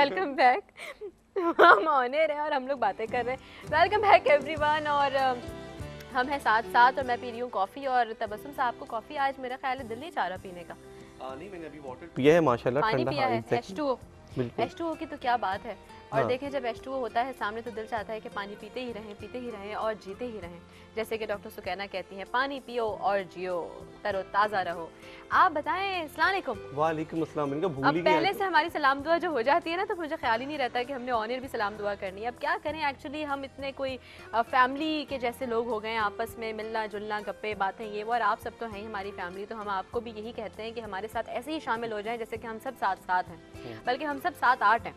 Welcome back. हम honour हैं और हम लोग बातें कर रहे हैं। Welcome back everyone. और हम हैं साथ साथ और मैं पी रही हूँ कॉफ़ी और तबस्सुम साहब को कॉफ़ी आज मेरा ख्याल है दिल नहीं चाह रहा पीने का। नहीं, मैंने अभी वाटर पिया है माशाल्लाह, पानी ठंडा। पिया है। एग्जैक्टली, H2O बिल्कुल। H2O की तो क्या बात है। और हाँ। देखें जब H2O होता है सामने तो दिल चाहता है कि पानी पीते ही रहें और जीते ही रहें। जैसे कि डॉक्टर सुकैना कहती हैं, पानी पियो और जियो, तरोताज़ा रहो। आप बताएं, अस्सलाम वालेकुम। वालेकुम अस्सलाम। इनका भूल अब ही गया पहले कि से हमारी सलाम दुआ जो हो जाती है ना तो मुझे ख्याल ही नहीं रहता कि हमने ऑनर भी सलाम दुआ करनी है। अब क्या करें, एक्चुअली हम इतने कोई फैमिली के जैसे लोग हो गए हैं, आपस में मिलना जुलना गप्पे बातें ये वो, और आप सब तो हैं ही हमारी फैमिली, तो हम आपको भी यही कहते हैं कि हमारे साथ ऐसे ही शामिल हो जाएं जैसे कि हम सब साथ साथ हैं, बल्कि हम सब 7-8 हैं।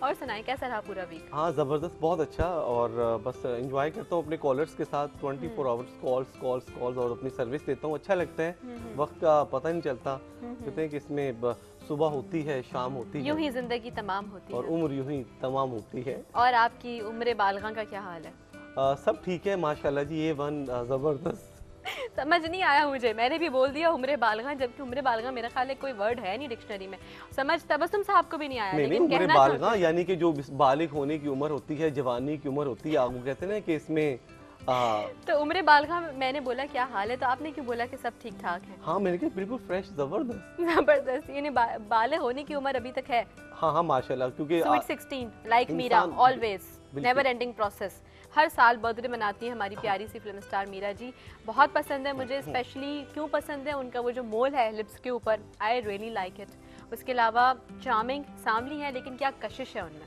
और सुनाएं कैसा रहा पूरा वीक? हाँ, ज़बरदस्त, बहुत अच्छा। और बस एंजॉय करता हूँ अपने कॉलर्स के साथ, 24 आवर्स कॉल्स और अपनी सर्विस देता हूँ। अच्छा लगता है, वक्त का पता नहीं चलता। कहते हैं कि इसमें सुबह होती है, शाम होती है, यूं ही जिंदगी तमाम होती और है। उम्र यूं ही तमाम होती है। और आपकी उम्र बालगा का क्या हाल है? सब ठीक है माशाल्लाह जी, ये वन ज़बरदस्त। समझ नहीं आया मुझे, मैंने भी बोल दिया उम्र बालगा, जबकि उम्र बालगा मेरा ख्याल है कोई वर्ड है नहीं डिक्शनरी में। समझ तबस्सुम साहब को भी नहीं आया। नहीं, लेकिन उम्र कहना बालगा यानी कि जो बालिग होने की उम्र होती है, जवानी की उम्र होती है, आप कहते हैं ना कि इसमें तो उम्र बालगा मैंने बोला क्या हाल है, तो आपने क्यों बोला कि सब ठीक ठाक है? हाँ, मैंने कहा बिल्कुल फ्रेश, ज़बरदस्त। जबरदस्त, यानी बाले होने की उम्र अभी तक है। हाँ हाँ माशाल्लाह, क्योंकि sweet 16 like Meera, always never ending process. हर साल बर्थडे मनाती है हमारी प्यारी सी फिल्म स्टार मीरा जी। बहुत पसंद है मुझे, स्पेशली क्यों पसंद है, उनका वो जो मोल है लिप्स के ऊपर, आई रियली लाइक इट। उसके अलावा चार्मिंग, सांवली है लेकिन क्या कशिश है उनमें,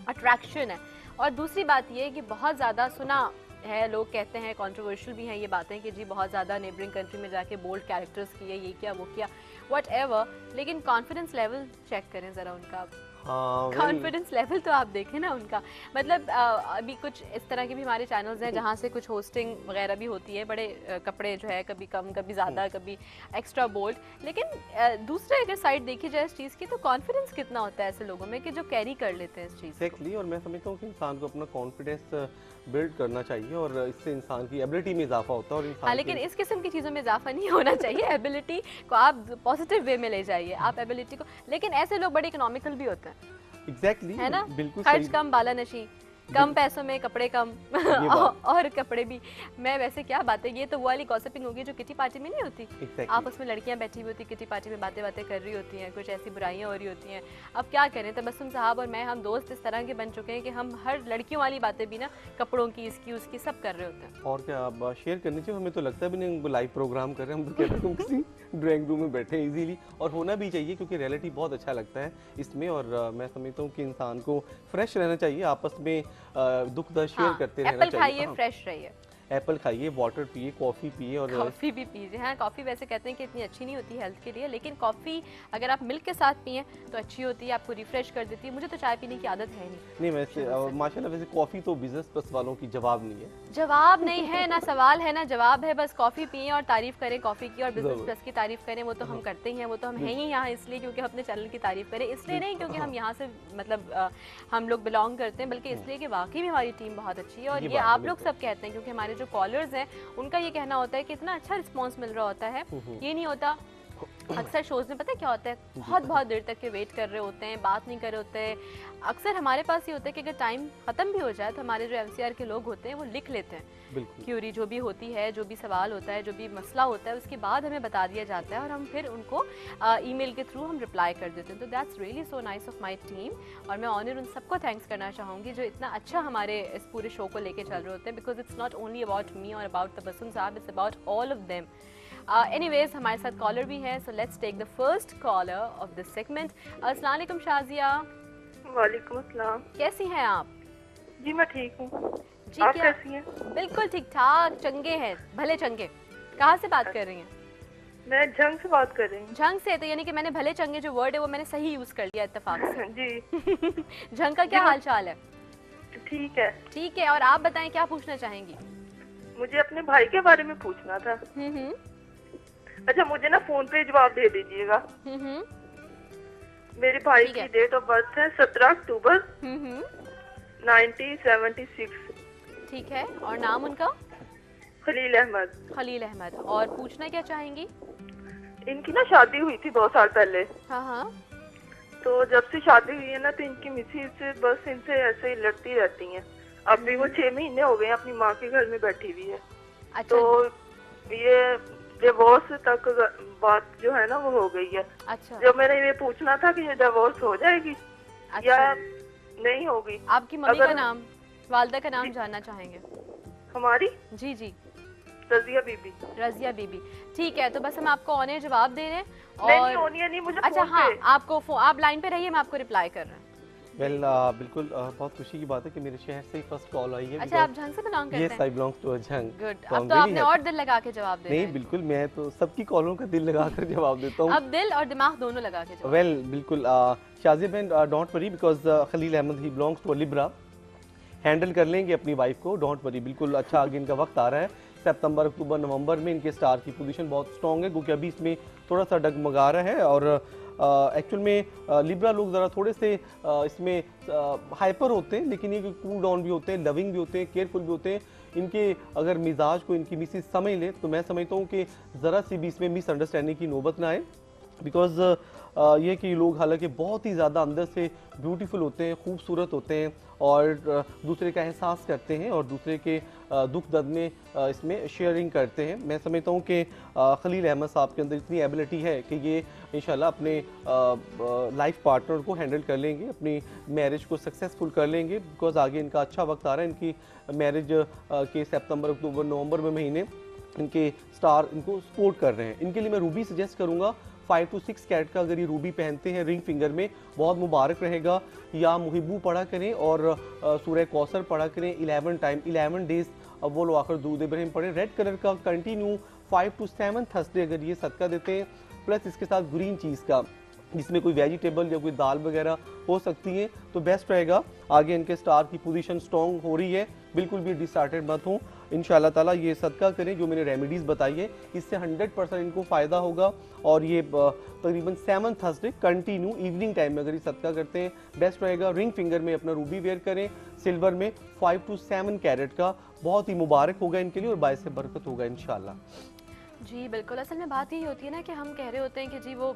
अट्रैक्शन है। और दूसरी बात ये है कि बहुत ज़्यादा सुना है, लोग कहते हैं कंट्रोवर्शियल भी हैं ये बातें कि जी बहुत ज़्यादा नेबरिंग कंट्री में जाके बोल्ड कैरेक्टर्स किए, ये किया वो किया, व्हाटएवर, लेकिन कॉन्फिडेंस लेवल चेक करें ज़रा उनका। कॉन्फिडेंस लेवल तो आप देखें ना उनका, मतलब अभी कुछ इस तरह के भी हमारे चैनल्स हैं जहाँ से कुछ होस्टिंग वगैरह भी होती है, बड़े कपड़े जो है कभी कम कभी ज़्यादा कभी एक्स्ट्रा बोल्ड, लेकिन दूसरे अगर साइड देखी जाए इस चीज़ की तो कॉन्फिडेंस कितना होता है ऐसे लोगों में कि जो कैरी कर लेते हैं इस चीज़। एक्जैक्टली, और मैं समझता हूँ कि इंसान को अपना कॉन्फिडेंस बिल्ड करना चाहिए और इससे इंसान की एबिलिटी में इजाफा होता है। और इंसान हाँ, लेकिन इस किस्म की चीज़ों में इजाफा नहीं होना चाहिए। एबिलिटी को आप पॉजिटिव वे में ले जाइए, आप एबिलिटी को, लेकिन ऐसे लोग बड़े इकोनॉमिकल भी होते हैं। एग्जैक्टली, है ना, बिल्कुल खर्च सही। कम बाला नशी, कम पैसों में कपड़े कम और कपड़े भी। मैं वैसे क्या बात है, ये तो वो वाली गॉसिपिंग होगी जो किटी पार्टी में नहीं होती। exactly. आप उसमें लड़कियां बैठी हुई होती किटी पार्टी में, बातें कर रही होती हैं, कुछ ऐसी बुराइयां हो रही होती हैं। अब क्या करें, तबस्सुम साहब और मैं, हम दोस्त इस तरह के बन चुके हैं कि हम हर लड़कियों वाली बातें भी ना, कपड़ों की, इसकी उसकी, सब कर रहे होते हैं। और क्या आप शेयर करनी चाहिए, हमें तो लगता भी नहीं लाइव प्रोग्राम कर रहे हैं, हम तो कहते हैं हम किसी ड्राइंग रूम में बैठे इजीली, और होना भी चाहिए क्योंकि रियलिटी बहुत अच्छा लगता है इसमें। और मैं समझता हूँ कि इंसान को फ्रेश रहना चाहिए, आपस में दुख दर्द शेयर करते रहना चाहिए। एप्पल खाइए, फ्रेश रहिए, एप्पल खाइए, वाटर पिए, कॉफ़ी पिए, और कॉफ़ी भी पीजिए। हाँ, कॉफ़ी वैसे कहते हैं कि इतनी अच्छी नहीं होती हेल्थ के लिए, लेकिन कॉफ़ी अगर आप मिल्क के साथ पिएं तो अच्छी होती है, आपको रिफ्रेश कर देती है। मुझे तो चाय पीने की आदत है नहीं वैसे माशाल्लाह, वैसे कॉफ़ी तो बिजनेस प्लस वालों की जवाब नहीं है। जवाब नहीं है ना, सवाल है ना जवाब है। बस कॉफ़ी पिए और तारीफ करें कॉफ़ी की, और बिजनेस प्लस की तारीफ करें, वो तो हम करते ही हैं। वो तो हम हैं ही यहाँ इसलिए क्योंकि हम अपने चैनल की तारीफ करें, इसलिए नहीं क्योंकि हम यहाँ से मतलब हम लोग बिलोंग करते हैं, बल्कि इसलिए कि वाकई में हमारी टीम बहुत अच्छी है। और ये आप लोग सब कहते हैं क्योंकि हमारे जो कॉलर्स हैं उनका ये कहना होता है कि इतना अच्छा रिस्पांस मिल रहा होता है। ये नहीं होता अक्सर शोज में, पता है क्या होता है, बहुत देर तक के वेट कर रहे होते हैं, बात नहीं कर रहे होते हैं। अक्सर हमारे पास ये होता है कि अगर टाइम खत्म भी हो जाए तो हमारे जो एमसीआर के लोग होते हैं वो लिख लेते हैं क्यूरी, जो भी होती है, जो भी सवाल होता है, जो भी मसला होता है, उसके बाद हमें बता दिया जाता है और हम फिर उनको ईमेल के थ्रू हम रिप्लाई कर देते हैं। तो that's really so nice of my team, और मैं ऑनर उन सबको थैंक्स करना चाहूँगी जो इतना अच्छा हमारे इस पूरे शो को लेके चल रहे होते हैं, because it's not only about me और about Tabassum sahab, it's about all of them. Anyways, हमारे साथ कॉलर भी है, so let's take the first caller of this segment. अस्सलाम वालेकुम शाजिया। वालेकुम अस्सलाम। कैसी हैं आप? जी मैं ठीक हूँ, जी, आप क्या? कैसी हैं? बिल्कुल ठीक ठाक, चंगे हैं, भले चंगे। कहाँ से बात कर रही हैं? मैं झंग से बात कर रही हूँ। झंग से? तो यानी कि मैंने भले चंगे जो वर्ड है वो मैंने सही यूज कर लिया इत्तेफाक से। जी झंग का क्या हाल चाल है? ठीक है। ठीक है, और आप बताएं क्या पूछना चाहेंगी? मुझे अपने भाई के बारे में पूछना था। अच्छा, मुझे ना फोन पे जवाब दे दीजिएगा। मेरे भाई की डेट ऑफ बर्थ है 17 अक्टूबर 1976। ठीक है, और नाम उनका? खलील अहमद। खलील अहमद। और पूछना क्या चाहेंगी? इनकी ना शादी हुई थी 2 साल पहले। हाँ हाँ। तो जब से शादी हुई है ना, तो इनकी मिसेज से बस इनसे ऐसे ही लड़ती रहती हैं। अभी वो 6 महीने हो गए हैं अपनी माँ के घर में बैठी हुई है। अच्छा। तो ये डिवोर्स तक बात जो है ना वो हो गई है। अच्छा। जो मैंने ये पूछना था कि ये डिवोर्स हो जाएगी अच्छा। या नहीं होगी। आपकी मम्मी का नाम, वालदा का नाम जानना चाहेंगे? हमारी जी जी, रजिया बीबी। रजिया बीबी। ठीक है, तो बस हम आपको ऑन एयर जवाब दे रहे हैं। नहीं ओनिया नहीं, मुझे अच्छा फोन हाँ, पे। आपको आप लाइन पे रहिए, मैं आपको रिप्लाई कर रहे हैं। वेल बिल्कुल बहुत खुशी की बात है कि मेरे शहर से ही फर्स्ट कॉल आई है। अच्छा, आप झंग से बिलोंग करते हैं? Yes, I belongs to Jhang. Good. अब तो आपने और दिल लगा के जवाब दिया। नहीं बिल्कुल, मैं तो सबकी कॉलों का दिल लगाकर जवाब देता हूँ। अब दिल और दिमाग दोनों लगा के जवाब। वेल बिल्कुल शाजिया बहन, don't worry, because Khalil Ahmad ही बिलोंग्स टू लिब्रा, हैंडल कर लेंगे अपनी वाइफ को, डोंट वरी। बिल्कुल अच्छा आगे इनका वक्त आ रहा है। सितंबर, अक्टूबर, नवंबर में इनके स्टार की पोजीशन बहुत स्ट्रॉन्ग है, क्योंकि अभी इसमें थोड़ा सा डगमगा रहा है। और एक्चुअल में लिब्रा लोग ज़रा थोड़े से इसमें हाइपर होते हैं, लेकिन ये कूल डाउन भी होते हैं, लविंग भी होते हैं, केयरफुल भी होते हैं। इनके अगर मिजाज को इनकी मिसेज समझ ले तो मैं समझता हूँ कि ज़रा सी भी इसमें मिसअंडरस्टैंडिंग की नौबत ना आए। बिकॉज ये कि लोग हालांकि बहुत ही ज़्यादा अंदर से ब्यूटीफुल होते हैं, खूबसूरत होते हैं, और दूसरे का एहसास करते हैं और दूसरे के दुख दर्द में इसमें शेयरिंग करते हैं। मैं समझता हूँ कि खलील अहमद साहब के अंदर इतनी एबिलिटी है कि ये इंशाल्लाह अपने लाइफ पार्टनर को हैंडल कर लेंगे, अपनी मैरिज को सक्सेसफुल कर लेंगे। बिकॉज आगे इनका अच्छा वक्त आ रहा है। इनकी मैरिज के सितंबर, अक्टूबर, नवंबर में महीने इनके स्टार इनको सपोर्ट कर रहे हैं। इनके लिए मैं रूबी सजेस्ट करूँगा, 5 to 6 कैरेट का अगर ये रूबी पहनते हैं रिंग फिंगर में, बहुत मुबारक रहेगा। या मुहिबू पढ़ा करें और सूरह कौसर पढ़ा करें 11 डेज अव्वल व आखिर दूध इब्राहिम पढ़ें। रेड कलर का कंटिन्यू 5 to 7 थर्सडे अगर ये सदका देते हैं, प्लस इसके साथ ग्रीन चीज़ का, जिसमें कोई वेजिटेबल या कोई दाल वगैरह हो सकती है, तो बेस्ट रहेगा। आगे इनके स्टार की पोजीशन स्ट्रॉन्ग हो रही है, बिल्कुल भी डिसटार्टेड मत हो। इंशाल्लाह ताला ये सदका करें जो मैंने रेमेडीज़ बताई है, इससे 100% इनको फ़ायदा होगा। और ये तकरीबन 7 थर्सडे कंटिन्यू इवनिंग टाइम में अगर ये सदका करते हैं बेस्ट रहेगा। रिंग फिंगर में अपना रूबी वेयर करें, सिल्वर में 5 to 7 कैरेट का, बहुत ही मुबारक होगा इनके लिए और बायस बरकत होगा इंशाल्लाह। जी बिल्कुल, असल में बात यही होती है ना कि हम कह रहे होते हैं कि जी वो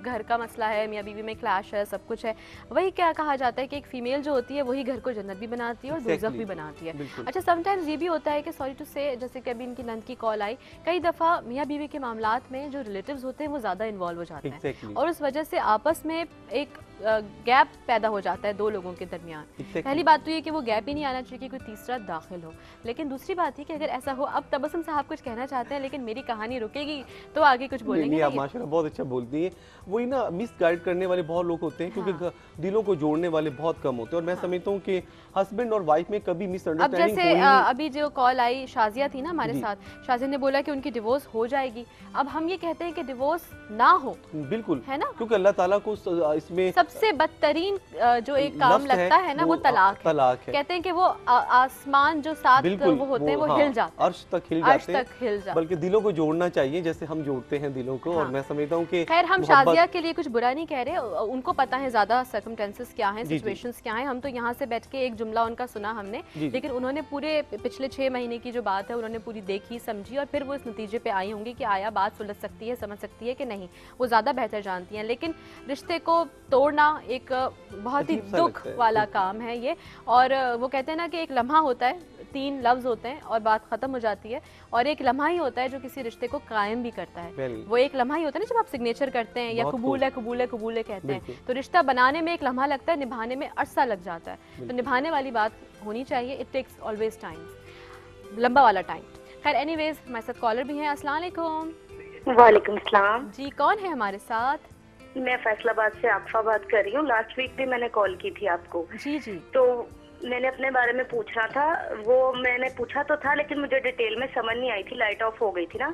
घर का मसला है, मियाँ बीवी में क्लैश है, सब कुछ है। वही क्या कहा जाता है कि एक फीमेल जो होती है वही घर को जन्नत भी बनाती है और दोज़ख भी बनाती है। अच्छा, समटाइम्स ये भी होता है कि सॉरी टू से, जैसे कि अभी इनकी नंद की कॉल आई, कई दफ़ा मियाँ बीवी के मामलात में जो रिलेटिव्स होते हैं वो ज़्यादा इन्वॉल्व हो जाते हैं और उस वजह से आपस में एक गैप पैदा हो जाता है दो लोगों के दरमियान। पहली बात तो ये कि वो गैप ही नहीं आना चाहिए कि कोई तीसरा दाखिल हो। लेकिन दूसरी बात ये कि अगर ऐसा हो, अब तबस्सुम साहब कुछ कहना चाहते हैं लेकिन मेरी कहानी रुकेगी तो आगे कुछ बोलेंगे। नहीं, आप माशाल्लाह बहुत अच्छा बोलती हैं। वही ना, मिस गाइड करने वाले बहुत लोग होते हैं, क्योंकि दिलों को जोड़ने वाले बहुत कम होते हैं। और मैं समझता हूँ कि हस्बैंड और वाइफ में कभी मिसअंडरस्टैंडिंग अब जैसे अभी जो कॉल आई शाजिया थी ना हमारे साथ, शाजिया ने बोला कि उनकी डिवोर्स हो जाएगी। अब हम ये कहते हैं कि डिवोर्स ना हो, बिल्कुल है ना, क्योंकि अल्लाह ताला को इसमें सबसे बदतरीन जो एक काम लगता है ना वो तलाक है। कहते हैं कि वो आसमान जो सात वो होते हैं वो हिल जाते हैं, अर्श तक हिल जाते हैं, बल्कि दिलों को जोड़ना चाहिए जैसे हम जोड़ते हैं दिलों को। और मैं समझता हूँ कि खैर हम शाजिया के लिए कुछ बुरा नहीं कह रहे, उनको पता है ज्यादा सर्कमस्टेंसेस क्या हैं, सिचुएशंस क्या हैं। हम तो यहाँ से बैठ के एक जुमला उनका सुना हमने, लेकिन उन्होंने पूरे पिछले 6 महीने की जो बात है उन्होंने पूरी देखी समझी और फिर वो इस नतीजे पे आई होंगी कि आया बात सुलझ सकती है, समझ सकती है कि नहीं, वो ज्यादा बेहतर जानती हैं। लेकिन रिश्ते को तोड़ना एक बहुत ही दुख वाला काम है ये। और वो कहते हैं ना कि एक लम्हा होता है, 3 लफ्ज होते हैं और बात खत्म हो जाती है, और एक लम्हा ही होता है जो किसी रिश्ते को कायम भी करता है। वो एक लम्हा ही होता है ना जब आप सिग्नेचर करते हैं या कबूल है कबूल है कबूल है कहते हैं, तो रिश्ता बनाने में एक लम्हा लगता है, निभाने में अरसा लग जाता है। तो निभाने वाली बात होनी चाहिए, इट टेक्स ऑलवेज टाइम, लंबा वाला टाइम। खैर एनीवेज हमारे साथ कॉलर भी हैं। अस्सलाम वालेकुम। वालेकुम सलाम जी, कौन है हमारे साथ? मैं फैसलाबाद से आफा बात कर रही हूँ। लास्ट वीक भी मैंने कॉल की थी आपको। जी जी। तो मैंने अपने बारे में पूछना था, वो मैंने पूछा तो था लेकिन मुझे डिटेल में समझ नहीं आई थी, लाइट ऑफ हो गई थी ना।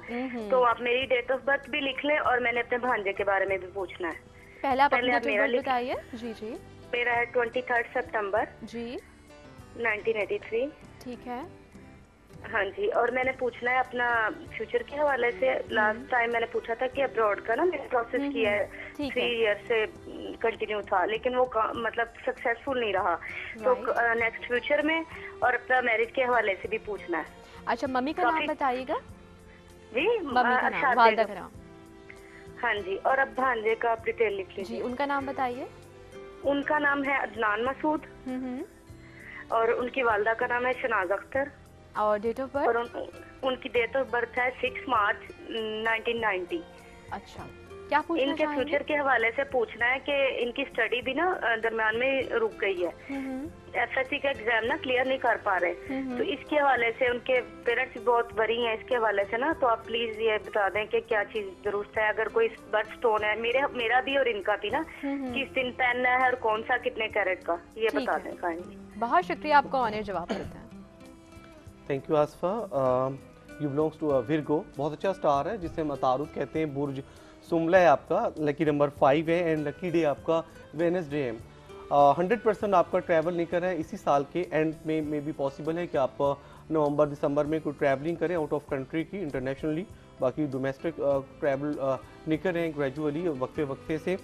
तो आप मेरी डेट ऑफ बर्थ भी लिख लें और मैंने अपने भांजे के बारे में भी पूछना है। पहले आप अपना डेट ऑफ बर्थ बताइए। जी जी। मेरा है 23 सितंबर जी 1983। ठीक है। हाँ जी, और मैंने पूछना है अपना फ्यूचर के हवाले से। लास्ट टाइम मैंने पूछा था कि अब्रॉड का ना मैंने प्रोसेस किया है, 3 ईयर से कंटिन्यू था, लेकिन वो मतलब सक्सेसफुल नहीं रहा। तो नेक्स्ट फ्यूचर में और अपना मैरिज के हवाले से भी पूछना है। अच्छा, मम्मी का नाम बताइएगा। जी, मम्मी का नाम, वालिदा का नाम। हाँ जी, और अब भांजे का आप डिटेल लिख जी, लीजिए। उनका नाम बताइए। उनका नाम है अदनान मसूद हम्म। और उनकी वालदा का नाम है शनाज अख्तर और डेट ऑफ और बर्थ? उनकी डेट ऑफ बर्थ है 6 मार्च 1990। अच्छा, क्या पूछना इनके चाहेंगे? फ्यूचर के हवाले से पूछना है कि इनकी स्टडी भी ना दरम्यान में रुक गई है। एसएससी का एग्जाम ना क्लियर नहीं कर पा रहे, तो इसके हवाले से उनके पेरेंट्स भी बहुत वरी हैं इसके हवाले से ना, तो आप प्लीज ये बता दें कि क्या चीज दुरुस्त है। अगर कोई बर्थ स्टोन है मेरा भी और इनका भी ना, किस दिन पहनना है और कौन सा कितने कैरेट का, ये ठीक बता है। दें काइंडली। बहुत शुक्रिया, आपको ऑनर जवाब देते हैं। Thank you Asifa. You belongs to Virgo, बहुत अच्छा स्टार है जिसे हम अतारुद कहते हैं। बुर्ज सुमला है आपका, लकी नंबर 5 है एंड लकी डे आपका वेडनेसडे है। 100% आपका ट्रैवल नहीं कर रहा है, इसी साल के एंड में भी पॉसिबल है कि आप नवंबर दिसंबर में कोई ट्रैवलिंग करें आउट ऑफ कंट्री की, इंटरनेशनली। बाकी डोमेस्टिक ट्रैवल नहीं कर रहे हैं ग्रेजुअली, वक्फे वक्फे से।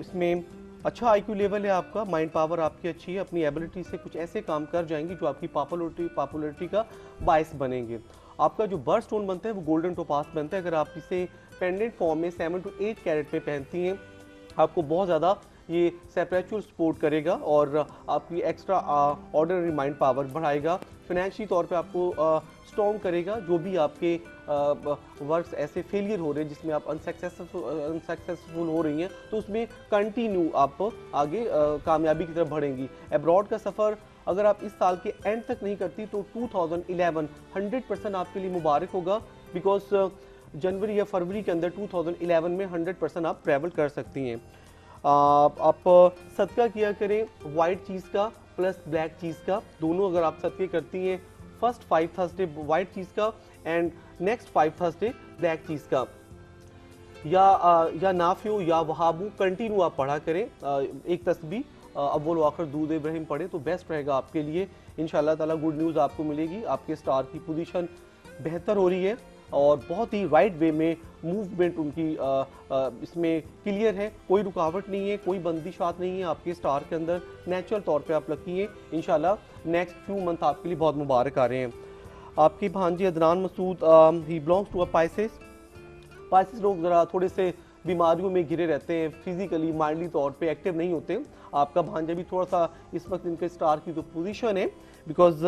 इसमें अच्छा आईक्यू लेवल है आपका, माइंड पावर आपकी अच्छी है, अपनी एबिलिटी से कुछ ऐसे काम कर जाएंगे जो आपकी पॉपुलरिटी का बायस बनेंगे। आपका जो बर्थ स्टोन बनता है वो गोल्डन टोपास बनता है। अगर आप इसे पेंडेंट फॉर्म में 7 to 8 कैरेट में पहनती हैं, आपको बहुत ज़्यादा ये सेपरेचुअल सपोर्ट करेगा और आपकी एक्स्ट्रा ऑर्डिनरी माइंड पावर बढ़ाएगा। फाइनेंशियल तौर पे आपको स्ट्रॉन्ग करेगा। जो भी आपके वर्क्स ऐसे फेलियर हो रहे हैं जिसमें आप अनसक्सेसफुल हो रही हैं, तो उसमें कंटिन्यू आप आगे कामयाबी की तरफ बढ़ेंगी। अब्रॉड का सफ़र अगर आप इस साल के एंड तक नहीं करती तो 2011 100% आपके लिए मुबारक होगा, बिकॉज जनवरी या फरवरी के अंदर 2011 में 100% आप ट्रैवल कर सकती हैं। आप सदका किया करें वाइट चीज़ का प्लस ब्लैक चीज़ का, दोनों अगर आप सदके करती हैं, फर्स्ट 5 थर्सडे वाइट चीज़ का एंड नेक्स्ट 5 थर्सडे ब्लैक चीज़ का, या नाफियो या वहाबू कंटिन्यू आप पढ़ा करें। एक तस्बीह अव्वल आखिर दूध इब्राहिम पढ़े तो बेस्ट रहेगा आपके लिए। इंशाल्लाह ताला गुड न्यूज़ आपको मिलेगी। आपके स्टार की पोजीशन बेहतर हो रही है और बहुत ही राइट वे में मूवमेंट उनकी इसमें क्लियर है, कोई रुकावट नहीं है, कोई बंदिशात नहीं है आपके स्टार के अंदर। नेचुरल तौर पे आप लकी हैं। इंशाल्लाह नेक्स्ट फ्यू मंथ आपके लिए बहुत मुबारक आ रहे हैं। आपकी भांजी अदनान मसूद, ही belongs to a Pisces. Pisces लोग ज़रा थोड़े से बीमारियों में घिरे रहते हैं, फिजिकली माइंडली तौर पे एक्टिव नहीं होते। आपका भांजा भी थोड़ा सा इस वक्त इनके स्टार की जो पोजीशन है, बिकॉज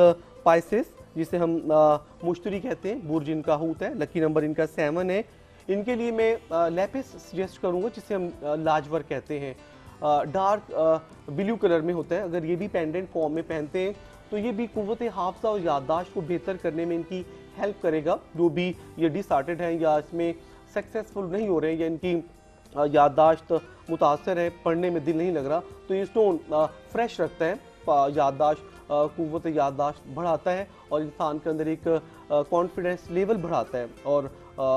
पाइसेस जिसे हम मुश्तरी कहते हैं, बुर्ज इनका हूत है, लकी नंबर इनका 7 है। इनके लिए मैं लेपिस सजेस्ट करूंगा जिसे हम लाजवर कहते हैं, डार्क ब्लू कलर में होता है। अगर ये भी पेंडेंट फॉर्म में पहनते हैं तो ये भी कुव्वत हाफजा और याददाश्त को बेहतर करने में इनकी हेल्प करेगा। जो भी ये डिसऑर्डर्ड हैं या इसमें सक्सेसफुल नहीं हो रहे हैं या इनकी याददाश्त मुतासर है, पढ़ने में दिल नहीं लग रहा, तो ये स्टोन फ्रेश रखता है, याददाश्त कुव्वत याददाश्त बढ़ाता है और इंसान के अंदर एक कॉन्फिडेंस लेवल बढ़ाता है और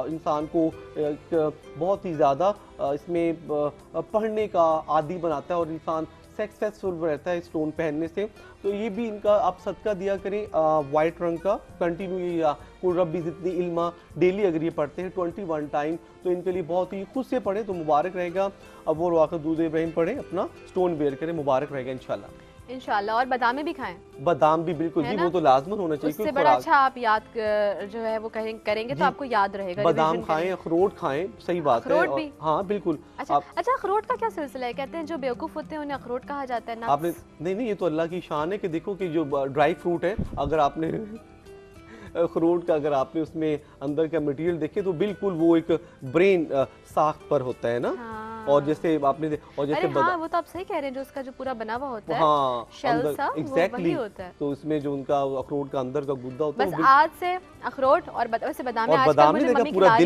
इंसान को एक बहुत ही ज़्यादा इसमें पढ़ने का आदी बनाता है और इंसान सक्सेसफुल रहता है स्टोन पहनने से। तो ये भी इनका आप सदका दिया करें वाइट रंग का कंटिन्यू, या कुल रब्बी जितनी इल्मा डेली अगर ये पढ़ते हैं 21 टाइम तो इनके लिए बहुत ही खुद से पढ़े तो मुबारक रहेगा। अब वो वाक़ दूध इब्राहिम पढ़े, अपना स्टोन वेयर करें, मुबारक रहेगा इंशाल्लाह। इंशाल्लाह। और बादामें भी खाएं, बादाम भी बिल्कुल जी, वो तो लाजमन होना चाहिए। उससे बड़ा अच्छा आप याद जो है वो करेंगे तो आपको याद रहेगा। बादाम खाएं, अखरोट खाएं, सही बात है। भी? हाँ बिल्कुल। अच्छा, अखरोट का क्या सिलसिला है? कहते हैं जो बेवकूफ होते हैं उन्हें अखरोट कहा जाता है। आपने नहीं, ये तो अल्लाह की शान है कि देखो कि जो ड्राई फ्रूट है, अगर आपने अखरोट का अगर आपने उसमें अंदर का मटेरियल देखे तो बिल्कुल वो एक ब्रेन साख पर होता है ना। और जैसे आपने और जैसे वो तो आप सही कह रहे हैं, जो उसका जो पूरा बना हुआ होता है, हाँ, शेल सा, एग्जैक्टली होता है। तो इसमें जो उनका अखरोट का अंदर का गुद्दा होता है, बस आज से अखरोट और वैसे बादाम देखा पूरा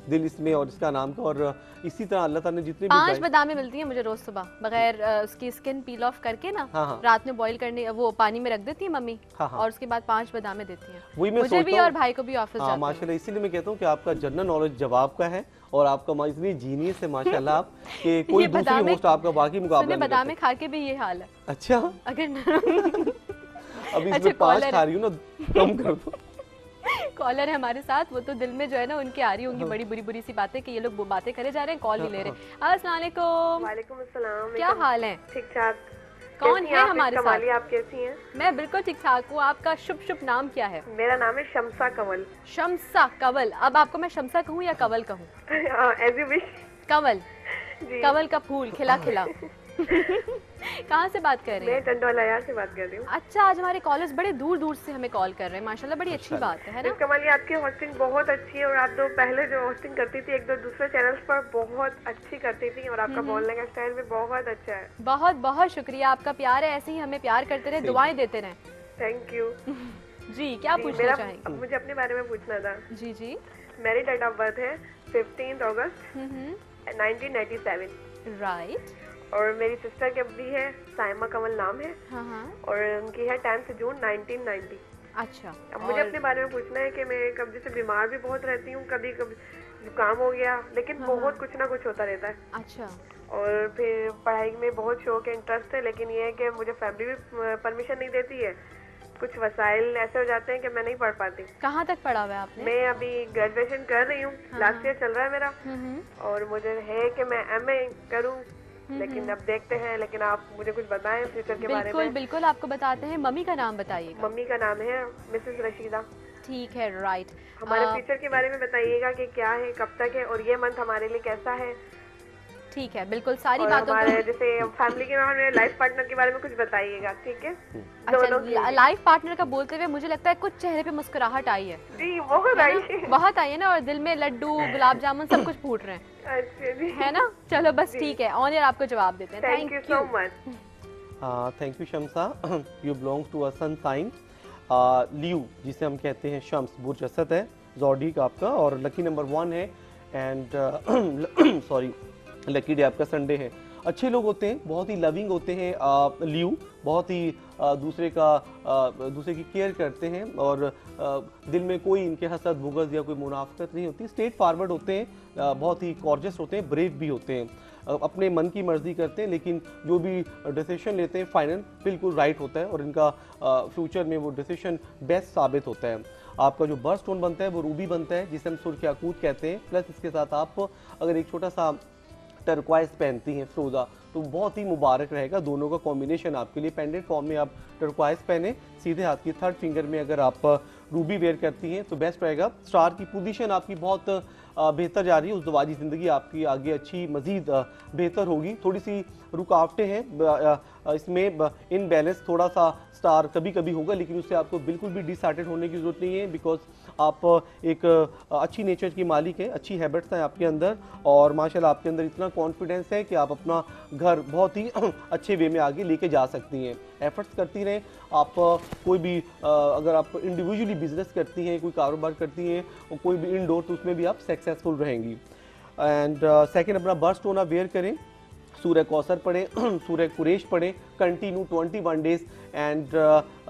दिल इसमें और इसका नाम का। और इसी तरह अल्लाह ताला ने जितने 5 बादामें मिलती हैं मुझे रोज सुबह, बगैर उसकी स्किन पील ऑफ करके ना, रात में बॉईल करने वो पानी में रख देती है मम्मी, और उसके बाद 5 बादामें देती हैं मुझे भी और भाई को भी ऑफिस जाते हैं। माशाल्लाह, इसीलिए मैं कहता हूँ कि आपका जनरल नॉलेज जवाब का है और आपका इतनी जीनियस है माशाल्लाह आप कि कोई दूसरी होस्ट आपका बाकी मुकाबला नहीं। बादामें खा के भी ये हाल है। अच्छा, अगर अभी इसमें 5 खा रही हूँ ना, कम कर दो। कॉलर है हमारे साथ, वो तो दिल में जो है ना उनकी आ रही होंगी बड़ी बुरी सी बातें कि ये लोग वो बातें करे जा रहे हैं, कॉल नहीं ले रहे। अस्सलाम वालेकुम। वालेकुम अस्सलाम। क्या हाल है? ठीक ठाक। कौन है हमारे कमाली, साथ? आप कैसी हैं? मैं बिल्कुल ठीक ठाक हूँ। आपका शुभ शुभ नाम क्या है? मेरा नाम है शम्सा कंवल। शम्सा कंवल। अब आपको मैं शम्सा कहूँ या कंवल कहूँ? As you wish. Kanwal, ji. कंवल का फूल खिला खिला। कहाँ से बात कर रहे मैं हैं? टंडोलाया से बात कर रही हूँ। अच्छा, आज हमारे कॉलेज बड़े दूर दूर से हमें कॉल कर रहे हैं, माशाल्लाह बड़ी अच्छी बात है ना? मिस कमाली, आपकी होस्टिंग बहुत अच्छी है और आप दो पहले जो होस्टिंग करती थी एक दो दूसरे चैनल्स पर बहुत अच्छी करती थी और आपका बोलने का स्टाइल भी बहुत अच्छा है। बहुत बहुत शुक्रिया, आपका प्यार है, ऐसे ही हमें प्यार करते रहे, दुआएं देते रहें। Thank you. जी, क्या पूछना चाहेंगे? मुझे अपने बारे में पूछना था। जी जी। मेरी डेट ऑफ बर्थ है 15 अगस्त 1997 राइट। और मेरी सिस्टर की भी है, साइमा कंवल नाम है हाँ हाँ। और उनकी है 10 जून 1990। अच्छा। अब मुझे अपने बारे में पूछना है कि मैं कभी जैसे बीमार भी बहुत रहती हूँ, कभी कभी जुकाम हो गया, लेकिन बहुत कुछ ना कुछ होता रहता है। अच्छा। और फिर पढ़ाई में बहुत शौक है, इंटरेस्ट है, लेकिन ये है कि मुझे फैमिली भी परमिशन नहीं देती है। कुछ वसाइल ऐसे हो जाते हैं कि मैं नहीं पढ़ पाती। कहाँ तक पढ़ा हुआ है आपने? मैं अभी ग्रेजुएशन कर रही हूँ, लास्ट ईयर चल रहा है मेरा और मुझे है कि मैं एमए करूँ, लेकिन अब देखते हैं। लेकिन आप मुझे कुछ बताएं फ्यूचर के बारे में। बिल्कुल बिल्कुल, आपको बताते हैं। मम्मी का नाम बताइएगा। मम्मी का नाम है मिसेस रशीदा। ठीक है, राइट। हमारे फ्यूचर के बारे में बताइएगा कि क्या है, कब तक है और ये मंथ हमारे लिए कैसा है। ठीक है, बिल्कुल सारी और बातों हमारे को। जैसे फैमिली के हमारे लाइफ पार्टनर के बारे में कुछ बताइएगा, ठीक है? अच्छा, लाइफ पार्टनर का बोलते हुए मुझे लगता है कुछ चेहरे पे मुस्कुराहट आई है। जी, बहुत आई है। बहुत आई है ना, और दिल में लड्डू गुलाब जामुन सब कुछ फूट रहे हैं। अच्छा जी। है ना? चलो बस ठीक है, ऑन एयर आपको जवाब देते हैं। Thank you so much. Thank you Shamsa. You belongs to a sun sign Leo, जिसे हम कहते हैं शम्स, बुर्ज असद है ज़ोडिक आपका, और लकी नंबर 1 है। एंड सॉरी, लकी डे आपका संडे है। अच्छे लोग होते हैं, बहुत ही लविंग होते हैं लियो, बहुत ही दूसरे की केयर करते हैं और दिल में कोई इनके हसद बुगज या कोई मुनाफिकत नहीं होती। स्ट्रेट फॉरवर्ड होते हैं, बहुत ही कॉर्जियस होते हैं, ब्रेव भी होते हैं, अपने मन की मर्जी करते हैं, लेकिन जो भी डिसीजन लेते हैं फाइनल बिल्कुल राइट होता है और इनका फ्यूचर में वो डिसीजन बेस्ट साबित होता है। आपका जो बर्थ स्टोन बनता है वो रूबी बनता है, जिसे हम सुर्ख याकूत कहते हैं। प्लस इसके साथ आप अगर एक छोटा सा टर्क्वाइज पहनती हैं फ्रोजा, तो बहुत ही मुबारक रहेगा। दोनों का कॉम्बिनेशन आपके लिए, पेंडेंट फॉर्म में आप टर्क्वाइज पहने, सीधे हाथ की थर्ड फिंगर में अगर आप रूबी वेयर करती हैं तो बेस्ट रहेगा। स्टार की पोजीशन आपकी बहुत बेहतर जा रही है, उस दवाजी ज़िंदगी आपकी आगे अच्छी मज़ीद बेहतर होगी। थोड़ी सी रुकावटें हैं इसमें, इन बैलेंस थोड़ा सा स्टार कभी कभी होगा, लेकिन उससे आपको बिल्कुल भी डिसहार्टेड होने की ज़रूरत नहीं है, बिकॉज आप एक अच्छी नेचर की मालिक हैं, अच्छी हैबिट्स हैं आपके अंदर और माशाल्लाह आपके अंदर इतना कॉन्फिडेंस है कि आप अपना घर बहुत ही अच्छे वे में आगे लेके जा सकती हैं। एफर्ट्स करती रहें। आप कोई भी अगर आप इंडिविजुअली बिजनेस करती हैं, कोई कारोबार करती हैं और कोई भी इनडोर, तो उसमें भी आप सक्सेसफुल रहेंगी। एंड सेकंड, अपना बर्थ स्टोन आप वेयर करें, सूर्य कौसर पढ़ें, सूर्य कुरेश पढ़ें, continue 21 days and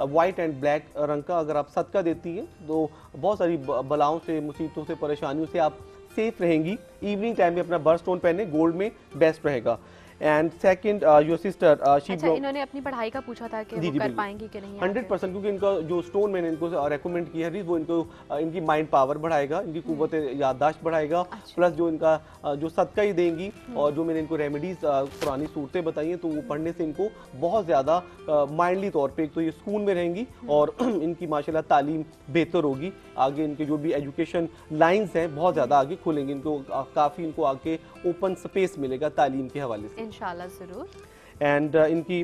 white and black रंग का अगर आप सदका देती हैं तो बहुत सारी बलाओं से, मुसीबतों से, परेशानियों से आप सेफ रहेंगी। इवनिंग टाइम में अपना बर्थ स्टोन पहने, गोल्ड में बेस्ट रहेगा। And second, your sister she, अच्छा, इन्होंने अपनी पढ़ाई का पूछा था कि वो कर पाएंगी कि नहीं? 100%, क्योंकि इनका जो स्टोन मैंने इनको रेकमेंड किया है वो इनको इनकी माइंड पावर बढ़ाएगा, इनकी कुव्वत याददाश्त बढ़ाएगा। प्लस जो इनका जो सदका ही देंगी और जो मैंने इनको रेमेडीज पुरानी सूरतें बताई हैं, तो वो पढ़ने से इनको बहुत ज़्यादा माइंडली तौर पर एक तो ये सुकून में रहेंगी और इनकी माशाल्लाह तालीम बेहतर होगी। आगे इनके जो भी एजुकेशन लाइन्स हैं बहुत ज़्यादा आगे खुलेंगे, इनको काफ़ी इनको आगे ओपन स्पेस मिलेगा तालीम के हवाले से इंशाल्लाह ज़रूर। एंड इनकी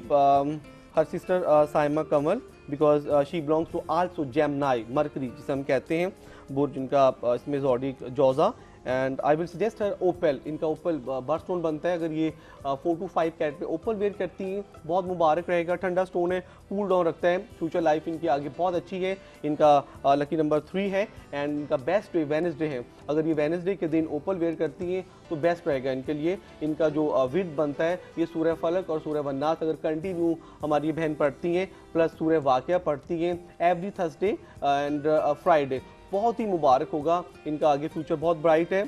हर sister Saima Kanwal, because she belongs to also Gemini, Mercury जिसे हम कहते हैं, बुर्ज इनका इसमें ज़ोडिक जौज़ा। And I will suggest her opal, इनका ओपल बर्थ स्टोन बनता है। अगर ये 4 to 5 कैरेट में ओपल वेयर करती हैं बहुत मुबारक रहेगा। ठंडा स्टोन है, कूल डाउन रखता है, फ्यूचर लाइफ इनकी आगे बहुत अच्छी है। इनका लकी नंबर 3 है एंड इनका बेस्ट डे वेडनेसडे है। अगर ये वेडनेसडे के दिन ओपल वेयर करती हैं तो बेस्ट रहेगा इनके लिए। इनका जो विड बनता है ये सूर्य फलक और सूर्य वन्नास अगर कंटिन्यू हमारी बहन पढ़ती हैं, प्लस सूर्य वाक़या पढ़ती हैं एवरी थर्सडे एंड फ्राइडे, बहुत ही मुबारक होगा। इनका आगे फ्यूचर बहुत ब्राइट है।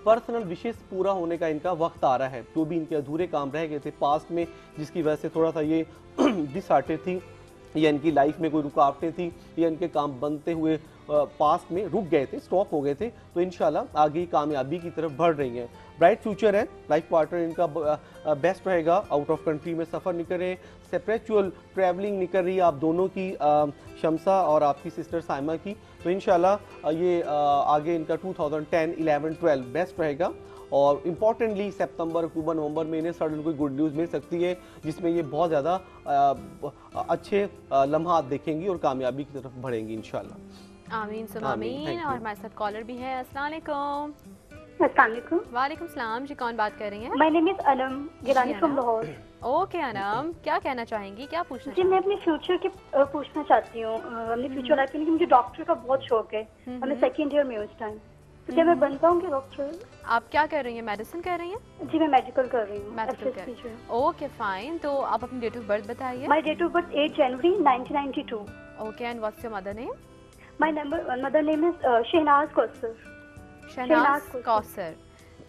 पर्सनल विशेष पूरा होने का इनका वक्त आ रहा है। जो भी इनके अधूरे काम रह गए थे पास्ट में, जिसकी वजह से थोड़ा सा ये डिसहार्टेड थी या इनकी लाइफ में कोई रुकावटें थी या इनके काम बनते हुए पास्ट में रुक गए थे, स्टॉप हो गए थे, तो इंशाल्लाह आगे कामयाबी की तरफ बढ़ रही हैं। ब्राइट फ्यूचर है, लाइफ पार्टनर इनका बेस्ट रहेगा, आउट ऑफ कंट्री में सफ़र नहीं कर रहे, सेपरेचुअल ट्रैवलिंग नहीं कर रही आप दोनों की, शमसा और आपकी सिस्टर साइमा की, तो इंशाल्लाह ये आगे इनका 2010, 11, 12 बेस्ट रहेगा। और इम्पॉर्टेंटली सितंबर, अक्टूबर, नवंबर में इन्हें सडन कोई गुड न्यूज़ मिल सकती है जिसमें ये बहुत ज़्यादा अच्छे लम्हात देखेंगी और कामयाबी की तरफ बढ़ेंगी इंशाल्लाह। आमीन सुम आमीन। और हमारे साथ कॉलर भी है। अस्सलाम वालेकुम। अस्सलाम वालेकुम सलाम जी, कौन बात कर रही हैं? My name is Anam Gilani from Lahore. Okay Anam, क्या कहना चाहेंगी, क्या पूछना जी मैं अपने फ्यूचर के पूछना चाहती हूँ, अपने फ्यूचर लाइफ में मुझे डॉक्टर का बहुत शौक है, मैं सेकंड ईयर में हूँ इस टाइम, तो क्या मैं बन पाऊंगी डॉक्टर? आप क्या कर रही हैं, मेडिसिन कर रही हैं? जी मैं मेडिकल कर रही हूँ। मेडिकल कर रही हैं। ओके फाइन, तो आप अपनी डेट ऑफ बर्थ बताइए। My date of birth 8 January 1992। Okay, and what's your mother name? My mother name is Shahnaz Kausar. Shahnaz Kausar,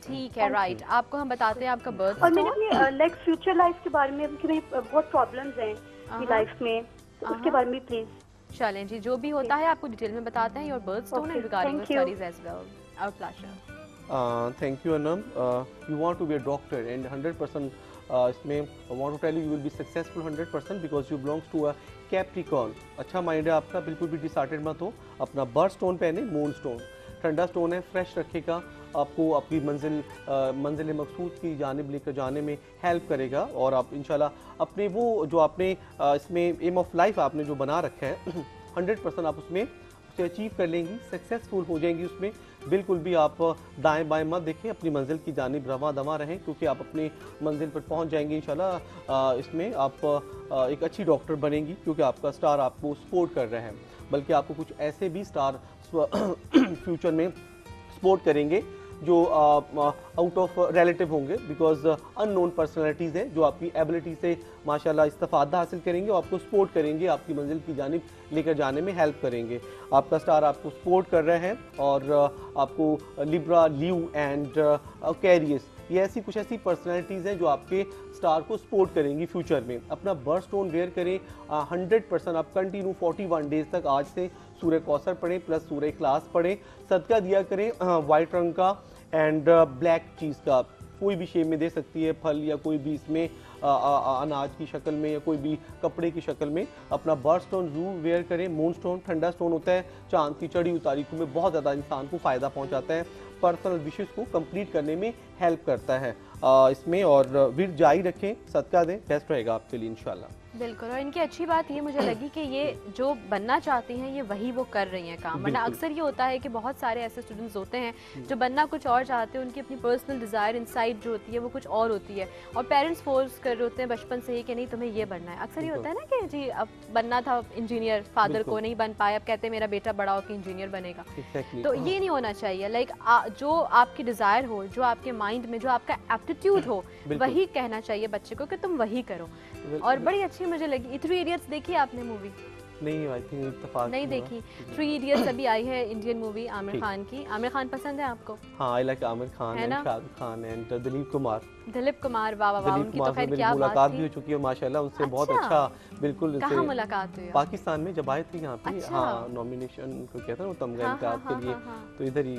ठीक है, राइट। आपको हम बताते हैं आपका बर्थ और मैंने अपनी नेक्स्ट फ्यूचर लाइफ के बारे में, क्योंकि बहुत प्रॉब्लम्स हैं मेरी लाइफ में, तो उसके बारे में प्लीज। चलें जी, जो भी होता है आपको डिटेल में बताते हैं। Your birth stone and regarding your studies as well. Our pleasure. Thank you Anam. You want to be a doctor and 100% इसमें want to tell you will be successful 100% because you belongs to a Capricorn. अच्छा mind है आपका, बिल्कुल भी disheartened मत हो। अपना birth stone पहने, मून स्टोन, ठंडा स्टोन है, फ्रेश रखेगा, आपको आपकी मंजिल मकसूद की जानिब लेकर जाने में हेल्प करेगा। और आप इंशाल्लाह अपने वो जो आपने इसमें एम ऑफ लाइफ आपने जो बना रखा है 100% आप उसमें उसे अचीव कर लेंगी, सक्सेसफुल हो जाएंगी उसमें। बिल्कुल भी आप दाएं बाएं मत देखें, अपनी मंजिल की जानिब रवा दवा रहें, क्योंकि आप अपनी मंजिल पर पहुंच जाएंगे इंशाल्लाह। इसमें आप एक अच्छी डॉक्टर बनेंगी क्योंकि आपका स्टार आपको सपोर्ट कर रहा है, बल्कि आपको कुछ ऐसे भी स्टार फ्यूचर में सपोर्ट करेंगे जो आउट ऑफ रिलेटिव होंगे, बिकॉज अननोन पर्सनैलिटीज़ हैं जो आपकी एबिलिटी से माशाल्लाह इस्तिफादा हासिल करेंगे और आपको सपोर्ट करेंगे, आपकी मंजिल की जानिब लेकर जाने में हेल्प करेंगे। आपका स्टार आपको सपोर्ट कर रहे हैं और आपको लिब्रा, ल्यू एंड कैरियस, ये ऐसी कुछ ऐसी पर्सनैलिटीज़ हैं जो आपके स्टार को सपोर्ट करेंगी फ्यूचर में। अपना बर्थ स्टोन वेयर करें 100%। आप कंटिन्यू 41 डेज तक आज से सूर्य कौसर पढ़ें प्लस सूर्य क्लास पढ़ें, सदका दिया करें वाइट रंग का एंड ब्लैक चीज़ का, कोई भी शेप में दे सकती है, फल या कोई भी इसमें अनाज की शक्ल में या कोई भी कपड़े की शक्ल में। अपना बर्थ स्टोन जरूर वेयर करें। मून स्टोन ठंडा स्टोन होता है, चांद की चढ़ी हुई तारीखों में बहुत ज़्यादा इंसान को फ़ायदा पहुंचाता है, पर्सनल विशेस को कंप्लीट करने में हेल्प करता है इसमें। और विर जारी रखें, सदका दें, बेस्ट रहेगा आपके लिए इंशाल्लाह। बिल्कुल। और इनकी अच्छी बात ये मुझे लगी कि ये जो बनना चाहती हैं ये वही वो कर रही हैं काम, वरना अक्सर ये होता है कि बहुत सारे ऐसे स्टूडेंट्स होते हैं जो बनना कुछ और चाहते हैं, उनकी अपनी पर्सनल डिज़ायर इनसाइड जो होती है वो कुछ और होती है, और पेरेंट्स फोर्स कर रहे होते हैं बचपन से ही कि नहीं तुम्हें ये बनना है। अक्सर ये होता है ना कि जी अब बनना था इंजीनियर, फादर को नहीं बन पाया, अब कहते हैं मेरा बेटा बड़ा होकर इंजीनियर बनेगा। तो ये नहीं होना चाहिए। लाइक जो आपकी डिज़ायर हो, जो आपके माइंड में जो आपका एप्टीट्यूड हो, वही कहना चाहिए बच्चे को कि तुम वही करो। और बड़ी अच्छी मुझे लगी। 3 इडियट्स देखी आपने मूवी? नहीं, आई थिंक इत्तेफाक नहीं देखी। 3 इडियट्स अभी आई है, इंडियन मूवी, आमिर खान की। आमिर खान पसंद है आपको? हाँ, I like Aamir Khan and Shahrukh Khan and Dilip Kumar. Dilip Kumar, वाह वाह वाह, उनकी तो खैर क्या बात मुलाकात थी। भी हो चुकी है माशाल्लाह उनसे। बहुत अच्छा, बिल्कुल। कहाँ मुलाकात हुई? पाकिस्तान में जब आए थे यहाँ पे। हाँ, नॉमिनेशन को कहता है वो तमगा इनकार के लिए, तो इधर ही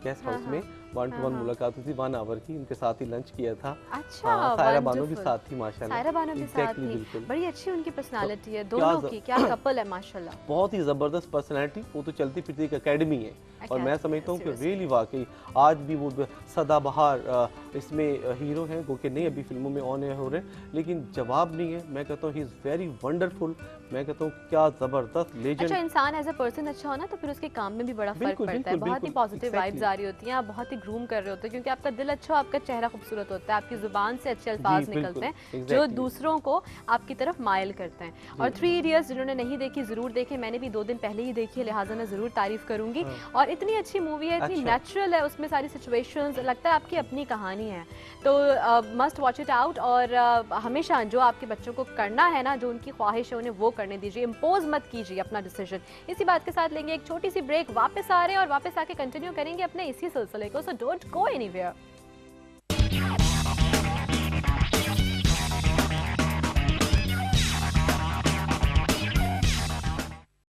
गेस्ट हाउस में 1-to-1 मुलाकात हुई थी, 1 आवर की। उनके साथ ही लंच किया था। अच्छा, सायरा बानो भी साथ थी माशाल्लाह। सायरा बानो भी साथ थी। बड़ी अच्छी उनकी पर्सनालिटी है दोनों की, क्या कपल है माशाल्लाह। बहुत ही जबरदस्त पर्सनालिटी। वो तो चलती फिरती एक एकेडमी है और मैं समझता हूँ कि रियली वाकई आज भी वो सदाबहार इसमें हीरो हैं, वो कि नहीं अभी फिल्मों में ऑन एयर हो रहे हैं, लेकिन जवाब नहीं है। मैं कहता हूँ ही इज़ वेरी वंडरफुल। मैं कहता हूँ क्या ज़बरदस्त लेजेंड। अच्छा, इंसान एज अ पर्सन अच्छा हो ना तो फिर उसके काम में भी बड़ा फर्क पड़ता है। बहुत ही पॉजिटिव वाइब्स आ रही होती हैं, आप बहुत ही ग्रूम कर रहे होते हैं, क्योंकि आपका दिल अच्छा हो, आपका चेहरा खूबसूरत होता है, आपकी जुबान से अच्छे अल्फाज निकलते हैं जो दूसरों को आपकी तरफ माइल करते हैं। और 3 इडियट्स जिन्होंने नहीं देखी ज़रूर देखें, मैंने भी 2 दिन पहले ही देखी है, लिहाजा मैं ज़रूर तारीफ करूंगी। और इतनी अच्छी मूवी है, इतनी नेचुरल है, उसमें सारी सिचुएशंस, लगता है आपकी अपनी कहानी है, तो मस्ट वॉच इट आउट। और हमेशा जो आपके बच्चों को करना है ना, जो उनकी ख्वाहिश है उन्हें वो करने दीजिए, इम्पोज मत कीजिए अपना डिसीजन। इसी बात के साथ लेंगे एक छोटी सी ब्रेक, वापस आ रहे हैं और वापस आके कंटिन्यू करेंगे अपने इसी सिलसिले को, सो डोंट गो एनीवेयर।